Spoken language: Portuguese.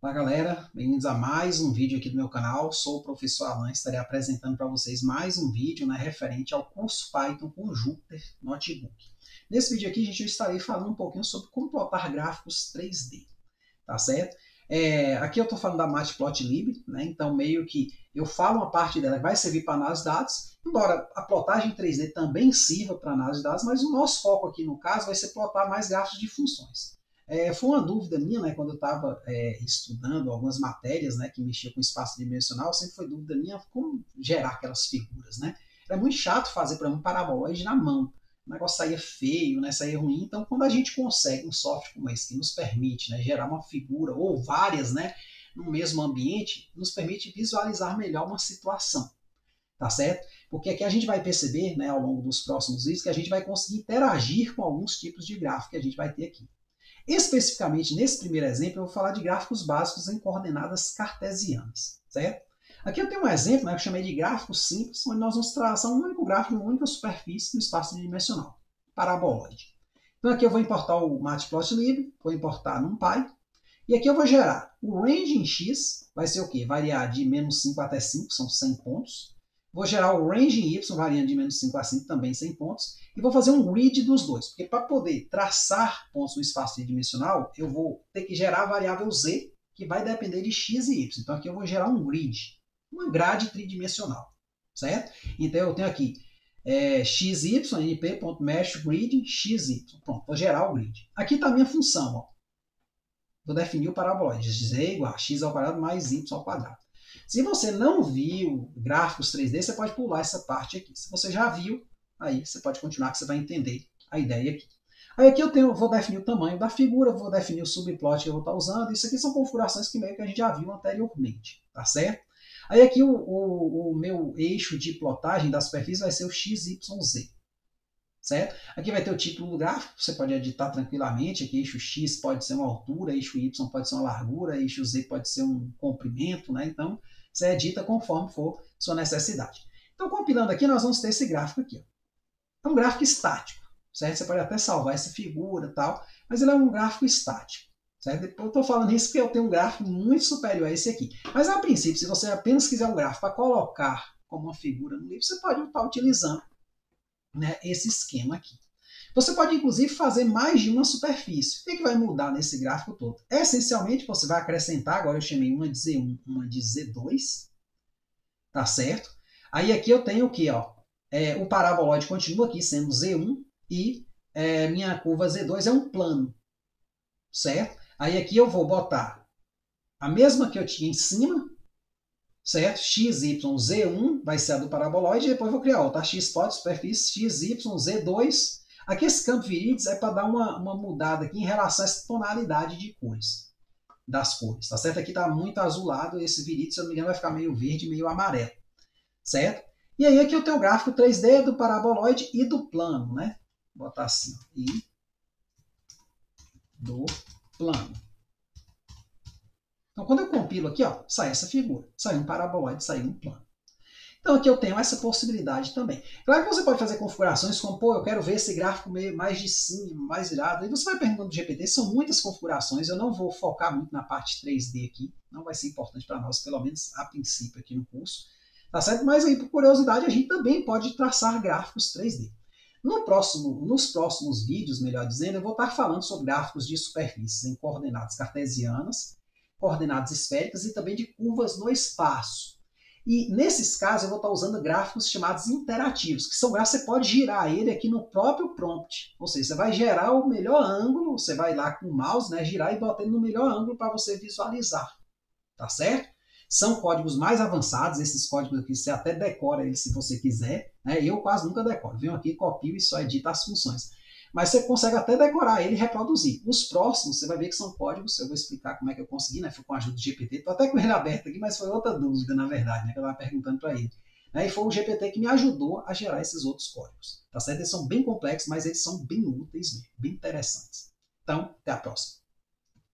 Olá galera, bem-vindos a mais um vídeo aqui do meu canal. Sou o professor Alan, estarei apresentando para vocês mais um vídeo referente ao curso Python com Jupyter Notebook. Nesse vídeo aqui, eu estarei falando um pouquinho sobre como plotar gráficos 3D, tá certo? Aqui eu estou falando da Matplotlib, então meio que eu falo uma parte dela que vai servir para análise de dados, embora a plotagem 3D também sirva para análise de dados, mas o nosso foco aqui no caso vai ser plotar mais gráficos de funções. Foi uma dúvida minha, quando eu estava estudando algumas matérias que mexiam com espaço dimensional, sempre foi dúvida minha como gerar aquelas figuras. Era muito chato fazer, por exemplo, um paraboloide na mão. O negócio saía feio, saía ruim. Então, quando a gente consegue um software como esse, que nos permite gerar uma figura ou várias no mesmo ambiente, nos permite visualizar melhor uma situação. Tá certo? Porque aqui a gente vai perceber, ao longo dos próximos vídeos, que a gente vai conseguir interagir com alguns tipos de gráfico que a gente vai ter aqui. Especificamente nesse primeiro exemplo, eu vou falar de gráficos básicos em coordenadas cartesianas, certo? Aqui eu tenho um exemplo que eu chamei de gráfico simples, onde nós vamos traçar um único gráfico, uma única superfície no espaço dimensional, paraboloide. Então aqui eu vou importar o Matplotlib, vou importar NumPy, e aqui eu vou gerar o range em x, vai ser o quê? Variar de menos 5 até 5, são 100 pontos. Vou gerar o range em y, variando de menos 5 a 5, também 100 pontos. E vou fazer um grid dos dois, porque para poder traçar pontos no espaço tridimensional, eu vou ter que gerar a variável z, que vai depender de x e y. Então aqui eu vou gerar um grid, uma grade tridimensional, certo? Então eu tenho aqui xy, np.meshGrid, xy. Pronto, vou gerar o grid. Aqui está a minha função, ó. Vou definir o paraboloide, z igual a x ao quadrado mais y ao quadrado. Se você não viu gráficos 3D, você pode pular essa parte aqui. Se você já viu, aí você pode continuar que você vai entender a ideia aqui. Aí aqui eu vou definir o tamanho da figura, vou definir o subplot que eu vou estar usando. Isso aqui são configurações que meio que a gente já viu anteriormente, tá certo? Aí aqui o meu eixo de plotagem da superfície vai ser o XYZ, certo? Aqui vai ter o título do gráfico, você pode editar tranquilamente. Aqui eixo X pode ser uma altura, eixo Y pode ser uma largura, eixo Z pode ser um comprimento, Então, você edita conforme for sua necessidade. Então, compilando aqui, nós vamos ter esse gráfico aqui. Ó. É um gráfico estático, certo? Você pode até salvar essa figura e tal, mas ele é um gráfico estático, certo? Eu estou falando isso porque eu tenho um gráfico muito superior a esse aqui. Mas, a princípio, se você apenas quiser um gráfico para colocar como uma figura no livro, você pode estar utilizando esse esquema aqui. Você pode, inclusive, fazer mais de uma superfície. O que vai mudar nesse gráfico todo? Essencialmente, você vai acrescentar, agora eu chamei uma de Z1, uma de Z2, tá certo? Aí aqui eu tenho o quê? O paraboloide continua aqui sendo Z1 e minha curva Z2 é um plano, certo? Aí aqui eu vou botar a mesma que eu tinha em cima, certo? XYZ1 vai ser a do paraboloide, e depois eu vou criar outra, Xplot, superfície, XYZ2. Aqui esse campo viridis é para dar uma mudada aqui em relação a essa tonalidade de cores, das cores, tá certo? Aqui está muito azulado, esse viridis, se eu não me engano, vai ficar meio verde, meio amarelo, certo? E aí aqui eu tenho o gráfico 3D do paraboloide e do plano, Vou botar assim, ó, e do plano. Então, quando eu compilo aqui, ó, sai essa figura. Sai um paraboloide, sai um plano. Então, aqui eu tenho essa possibilidade também. Claro que você pode fazer configurações como, eu quero ver esse gráfico meio mais de cima, mais virado. Aí você vai perguntando do GPT, são muitas configurações. Eu não vou focar muito na parte 3D aqui. Não vai ser importante para nós, pelo menos a princípio aqui no curso. Tá certo? Mas aí, por curiosidade, a gente também pode traçar gráficos 3D. Nos próximos vídeos, melhor dizendo, eu vou estar falando sobre gráficos de superfícies em coordenadas cartesianas, coordenadas esféricas e também de curvas no espaço. E nesses casos eu vou estar usando gráficos chamados interativos, que são gráficos que você pode girar ele aqui no próprio prompt. Ou seja, você vai gerar o melhor ângulo, você vai lá com o mouse, girar e botar ele no melhor ângulo para você visualizar. Tá certo? São códigos mais avançados, esses códigos aqui você até decora eles se você quiser. Eu quase nunca decoro. Venho aqui, copio e só edito as funções. Mas você consegue até decorar ele e reproduzir. Os próximos, você vai ver que são códigos, eu vou explicar como é que eu consegui, foi com a ajuda do GPT. Estou até com ele aberto aqui, mas foi outra dúvida, na verdade, que eu estava perguntando para ele. E foi o GPT que me ajudou a gerar esses outros códigos. Tá certo? Eles são bem complexos, mas eles são bem úteis, bem interessantes. Então, até a próxima.